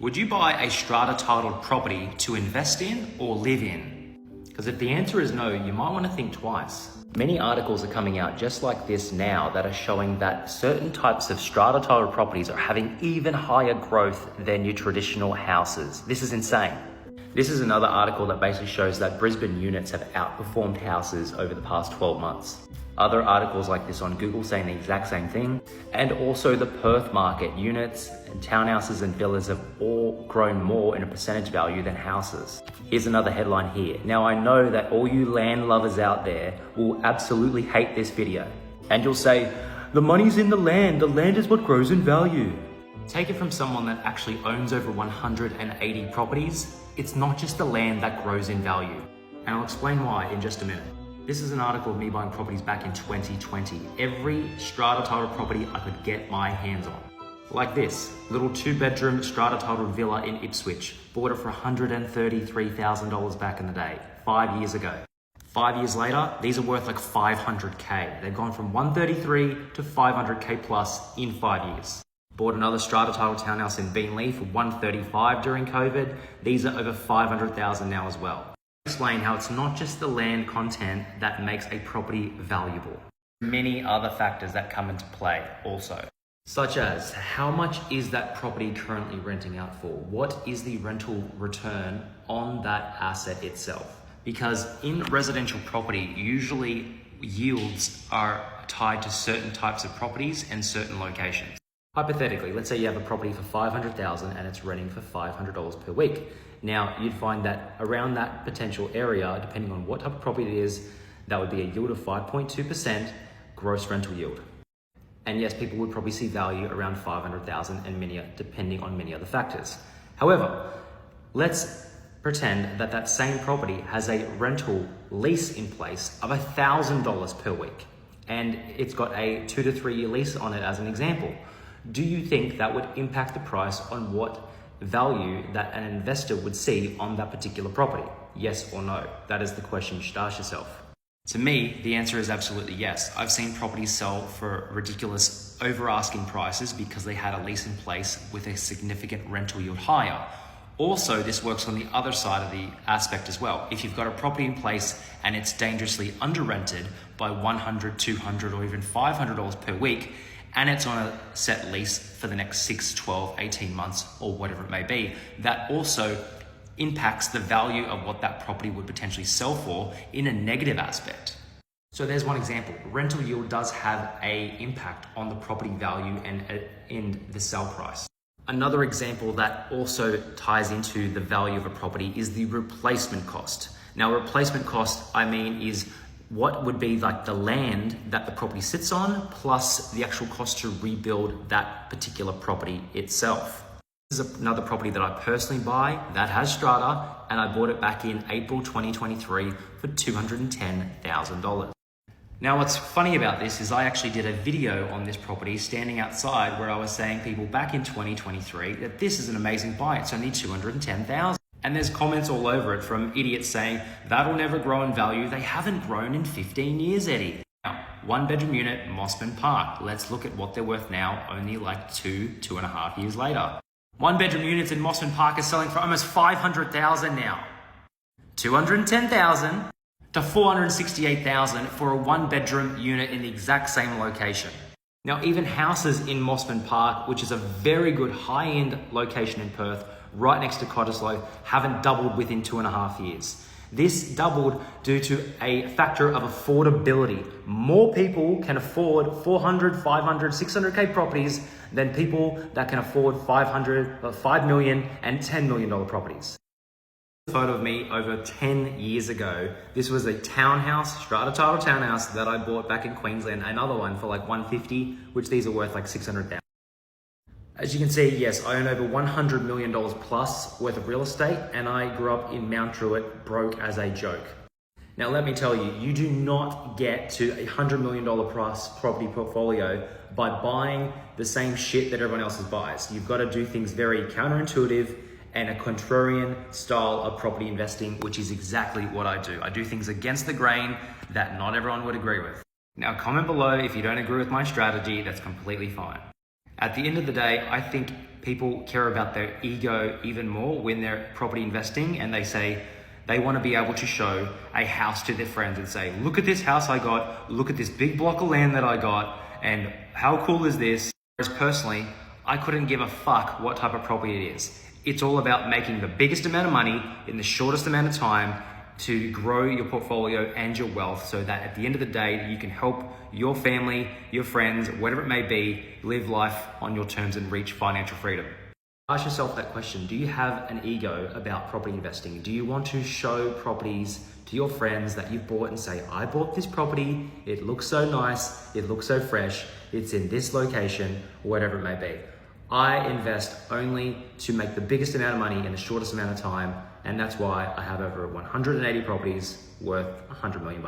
Would you buy a strata titled property to invest in or live in? Because if the answer is no, you might want to think twice. Many articles are coming out just like this now that are showing that certain types of strata titled properties are having even higher growth than your traditional houses. This is insane. This is another article that basically shows that Brisbane units have outperformed houses over the past 12 months. Other articles like this on Google saying the exact same thing. And also the Perth market, units and townhouses and villas have all grown more in a percentage value than houses. Here's another headline here. Now I know that all you land lovers out there will absolutely hate this video. And you'll say, the money's in the land is what grows in value. Take it from someone that actually owns over 180 properties. It's not just the land that grows in value. And I'll explain why in just a minute. This is an article of me buying properties back in 2020. Every strata titled property I could get my hands on. Like this, little 2-bedroom strata titled villa in Ipswich. Bought it for $133,000 back in the day, 5 years ago. 5 years later, these are worth like 500K. They've gone from 133 to 500K plus in 5 years. Bought another strata titled townhouse in Beenleigh for 135 during COVID. These are over 500,000 now as well. Explain how it's not just the land content that makes a property valuable. Many other factors that come into play also, such as how much is that property currently renting out for? What is the rental return on that asset itself? Because in residential property, usually yields are tied to certain types of properties and certain locations. Hypothetically, let's say you have a property for $500,000 and it's renting for $500 per week. Now, you'd find that around that potential area, depending on what type of property it is, that would be a yield of 5.2% gross rental yield. And yes, people would probably see value around 500,000 and depending on many other factors. However, let's pretend that that same property has a rental lease in place of $1,000 per week, and it's got a 2 to 3 year lease on it as an example. Do you think that would impact the price on what value that an investor would see on that particular property? Yes or no? That is the question you should ask yourself. To me, the answer is absolutely yes. I've seen properties sell for ridiculous over asking prices because they had a lease in place with a significant rental yield higher. Also, this works on the other side of the aspect as well. If you've got a property in place and it's dangerously under rented by $100, $200, or even $500 per week, and it's on a set lease for the next 6, 12, 18 months, or whatever it may be, that also impacts the value of what that property would potentially sell for in a negative aspect. So there's one example. Rental yield does have an impact on the property value and in the sell price. Another example that also ties into the value of a property is the replacement cost. Now, replacement cost, is what would be like the land that the property sits on plus the actual cost to rebuild that particular property itself. This is another property that I personally buy that has strata, and I bought it back in April 2023 for $210,000. Now, what's funny about this is I actually did a video on this property standing outside where I was saying people back in 2023 that this is an amazing buy, it's only $210,000. And there's comments all over it from idiots saying, that'll never grow in value. They haven't grown in 15 years, Eddie. Now, 1-bedroom unit, Mossman Park. Let's look at what they're worth now, only like 2.5 years later. 1-bedroom units in Mossman Park are selling for almost $500,000 now. $210,000 to $468,000 for a 1-bedroom unit in the exact same location. Now, even houses in Mossman Park, which is a very good high-end location in Perth, right next to Cottesloe, haven't doubled within 2.5 years. This doubled due to a factor of affordability. More people can afford 400, 500, 600K properties than people that can afford 5 million and $10 million properties. A photo of me over 10 years ago. This was a townhouse, strata titled townhouse that I bought back in Queensland. Another one for like 150, which these are worth like 600,000. As you can see, yes, I own over $100 million plus worth of real estate, and I grew up in Mount Druitt broke as a joke. Now, let me tell you, you do not get to a $100 million plus property portfolio by buying the same shit that everyone else buys. You've got to do things very counterintuitive and a contrarian style of property investing, which is exactly what I do. I do things against the grain that not everyone would agree with. Now, comment below if you don't agree with my strategy, that's completely fine. At the end of the day, I think people care about their ego even more when they're property investing, and they say they want to be able to show a house to their friends and say, look at this house I got, look at this big block of land that I got, and how cool is this? Whereas personally, I couldn't give a fuck what type of property it is. It's all about making the biggest amount of money in the shortest amount of time to grow your portfolio and your wealth, so that at the end of the day, you can help your family, your friends, whatever it may be, live life on your terms and reach financial freedom. Ask yourself that question. Do you have an ego about property investing? Do you want to show properties to your friends that you've bought and say, I bought this property, it looks so nice, it looks so fresh, it's in this location, whatever it may be. I invest only to make the biggest amount of money in the shortest amount of time, and that's why I have over 180 properties worth $100 million.